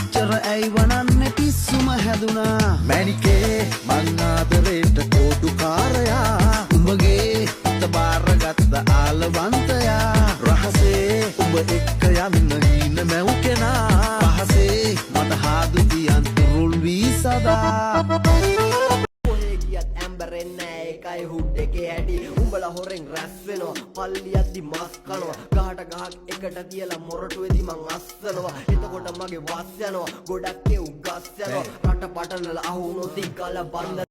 එච්චර ඇයි වනන්නේ පිස්සුම හැදුනා මැනිකේ මං ආදරේට කෝඩුකාරයා උඹගේ හිත බාරගත්ත ආලවන්තයා රහසේ උඹ එක්ක යන්න හීන මැව් කෙනා පහසේ මට හාදු තියන් තුරුල් වී සදා කොහේ ගියත් ඇම්බරෙන්නේ එකයි හුඩ් එකේ ඇටි උඹලා හොරෙන් රැස් වෙනවා පල්ලියද්දි මස් කනවා ගහට ගහක් එකට තියලා මොරටුවේදී මං අස්සනවා එතකොට මගේ වස් යනවා ගොඩක් ඒ උගස් යනවා රට පටලල අහුනොත් ඉකල බන්ද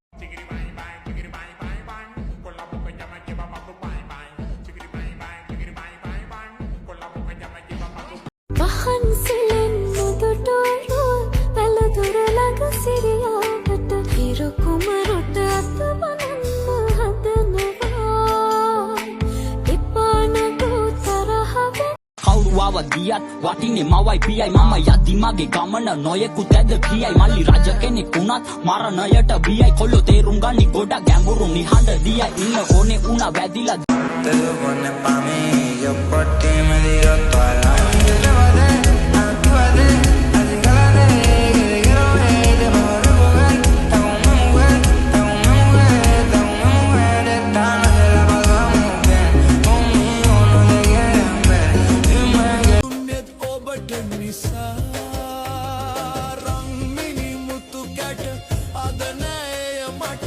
වහන්සලෙන් මුදුටෝරු පැලදුර ළඟ සිරියාවට හිරු කුමරුට අත බලන්න හදනවා එපානටු තරහවෙන් කවුරු ආවත් ගියත් වටින්නේ මවයි පියයි මම යද්දි මගේ ගමන නොයෙකුත් ඇද කියයි මල්ලි රජ කෙනෙක් වුණත් මරණයට බියයි කොල්ලෝ තේරුම් ගනි ගොඩක් ගැඹුරු නිහඬ දියයි ඉන්න ඕනේ උනා වැදිලා Te lo pones pa' mí, yo por ti me tiro toda la noche. Llévate, actívate, acíncalate, que te quiero ver, te puedo recoger. Está con una mujer, está con una mujer, está con una mujer. Esta noche la pasamos bien, conmigo no te quieren ver. Dime que net ඔබට නිසා රම්මිනි මුතු කැට අද නෑය මට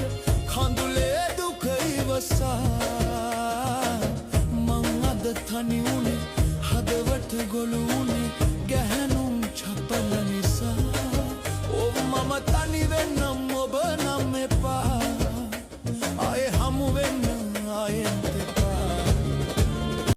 කඳුලේ දුක ඉවසා මං අද තනි වුණේ හදවත ගොළු වුණේ ගැහැණුම් චපල නිසා ඔව් මම තනි වෙන්න